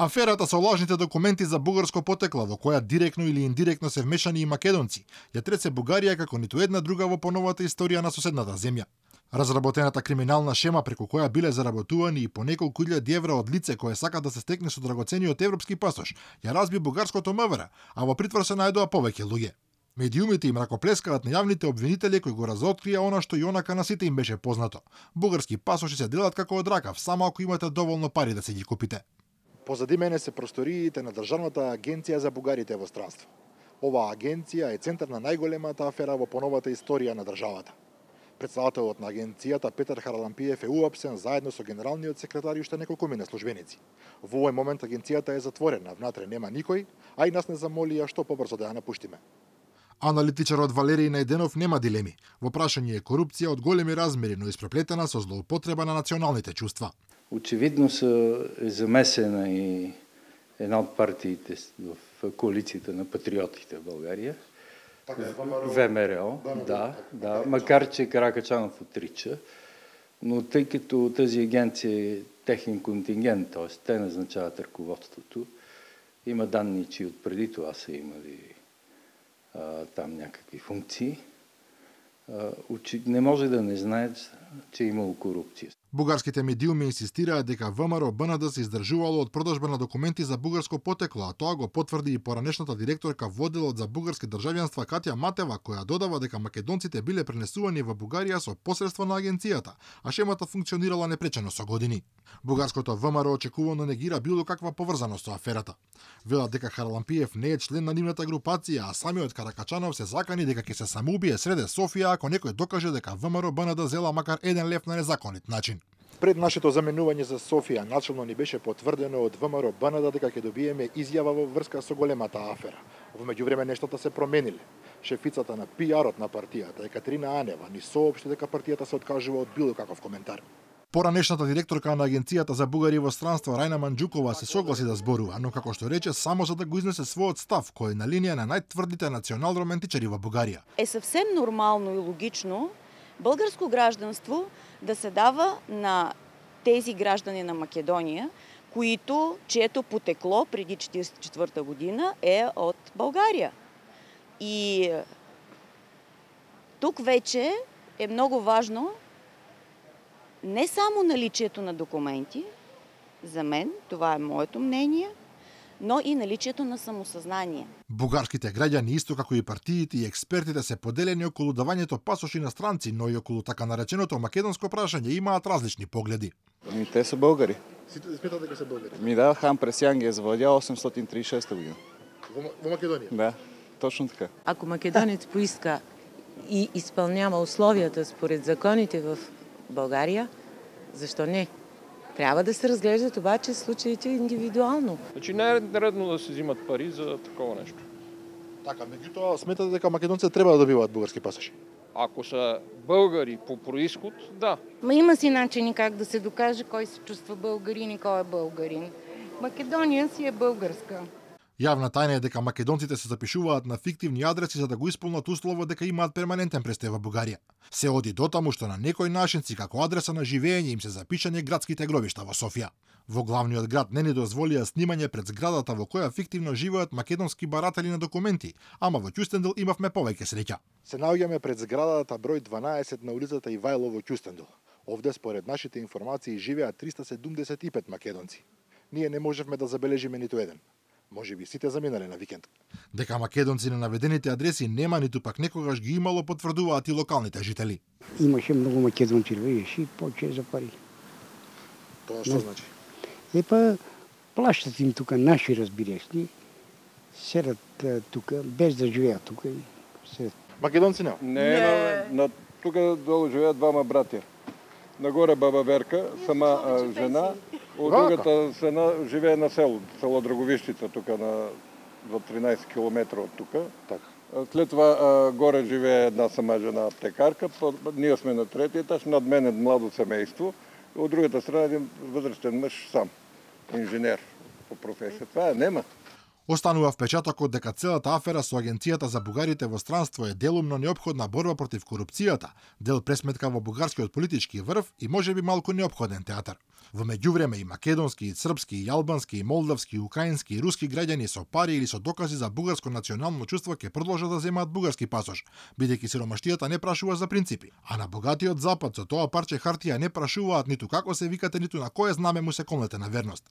Аферата со лажните документи за бугарско потекло, во која директно или индиректно се вмешани и македонци, ја тресе Бугарија како ниту една друга во поновата историја на соседната земја. Разработената криминална шема преку која биле заработувани и по неколку илјади евра од лице кое сака да се стекне со драгоцениот европски пасош, ја разби бугарското МВР, а во притвор се најдоа повеќе луѓе. Медиумите им ракоплескаат на јавните обвинители кои го разоткрија она што и онака на сите им беше познато. Бугарски пасоши се делат како од ракав, само ако имате доволно пари да се ги купите. Позади мене се просториите на Државната агенција за бугарите во странство. Оваа агенција е центар на најголемата афера во поновата историја на државата. Председателот на агенцијата Петар Харалампиев е уапсен заедно со генералниот секретар и уште неколкумина службеници. Во овој момент агенцијата е затворена, внатре нема никој, а и нас не замолија што побрзо да ја напуштиме. Аналитичарот Валерий Најденов нема дилеми. Во прашање е корупција од големи размери, но испреплетена со злоупотреба на националните чувства. Очевидно е замесена и една од партиите в коалицијата на патриотите в България. ВМРО, да, макар че Каракачанов отрича, но тъй като тази агенция е техен контингент, т.е. те назначават ръководството, има данни, че отпреди това са имали там някакви функции, не може да не знаят, че е имало корупция. Бугарските медиуми инсистираат дека ВМРО БНД се издржувало од продажба на документи за бугарско потекло, а тоа го потврди и поранешната директорка во одделот за бугарски државјанства Катја Матева, која додава дека македонците биле пренесувани во Бугарија со посредство на агенцијата, а шемата функционирала непречено со години. Бугарското ВМРО очекувано негира било каква поврзаност со аферата. Велат дека Харалампиев не е член на нивната групација, а самиот Каракачанов се закани дека ќе се самоубие среде Софија ако некој докаже дека ВМРО БНД зела макар 1 лев на незаконит начин. Пред нашето заменување за Софија, начелно ни беше потврдено од ВМРО БНД дека ќе добиеме изјава во врска со големата афера. Во меѓувреме нештата се промениле. Шефицата на пиарот на партијата, Екатерина Анева, ни соопшти дека партијата се откажува од било каков коментар. Поранешната директорка на агенцијата за бугари во странство Рајна Манџукова се согласи да зборува, но како што рече само за да го изнесе својот став, кој е на линија на најтврдите национал-романтичари во Бугарија. Е съвсем нормално и логично българско гражданство да се дава на тези граждани на Македония, чието потекло преди 1944 година е от България. И тук вече е много важно не само наличието на документи, за мен, това е моето мнение, но и наличието на самосъзнание. Бугарските граѓани, исто како и партиите и експертите, се поделени околу давањето пасоши на странци, но и околу така нареченото македонско прашање имаат различни погледи. Те са българи. Сметате дека се българи? Да, хан Пресян ги е завладял 836 година. Во Македонија? Да, точно така. Ако македонец поиска и изпълнява условията според законите в България, защо не? Трябва да се разглеждат обаче случаите индивидуално. Значи не е редно да се взимат пари за такова нещо. Така, меѓутоа сметате дека македонците треба да добиваат бугарски пасоши? Ако са българи по происход, да. Има си начини как да се докаже кой се чувства българин и кой е българин. Македония си е българска. Јавна тајна е дека македонците се запишуваат на фиктивни адреси за да го исполнат услово дека имаат перманентен престој во Бугарија. Се оди дотаму што на некој нашинци како адреса на живење им се запишани градските гробишта во Софија. Во главниот град не ни дозволија снимање пред зградата во која фиктивно живеат македонски баратели на документи, ама во Ќустендил имавме повеќе среќа. Се наоѓаме пред зградата број 12 на улицата Ивајло во Ќустендил. Овде според нашите информации живеат 375 македонци. Ние не можевме да забележиме ниту еден. Може би сите заминале на викенд. Дека македонци на наведените адреси нема ниту пак некогаш ги имало, потврдуваат и локалните жители. Имаше многу македонци, видиш, и поче за пари. Тоа што значи? Плащат им тука наши, разбираш ли, седат тука, без да живеат тука. Македонци нема? Не, тука долу живеат двама братя. Нагоре баба Верка, сама жена, от другата страна живее на село Драговищица, тука на 13 км от тука. След това горе живее една сама жена аптекарка, ние сме на третия етаж, над мен е младо семейство, от другата страна един възрастен мъж сам, инженер по професия. Това нема. Останува впечатокот дека целата афера со Агенцијата за бугарите во странство е делумно неопходна борба против корупцијата, дел пресметка во бугарскиот политички врв и можеби малку неопходен театар. Во меѓувреме и македонски, и српски, и албански, и молдавски, и украински, и руски граѓани со пари или со докази за бугарско национално чувство ќе продолжат да земаат бугарски пасош, бидејќи сиромаштијата не прашува за принципи, а на богатиот запад со тоа парче хартија не прашуваат ниту како се викате, ниту на кое знаме му се комлете на верност.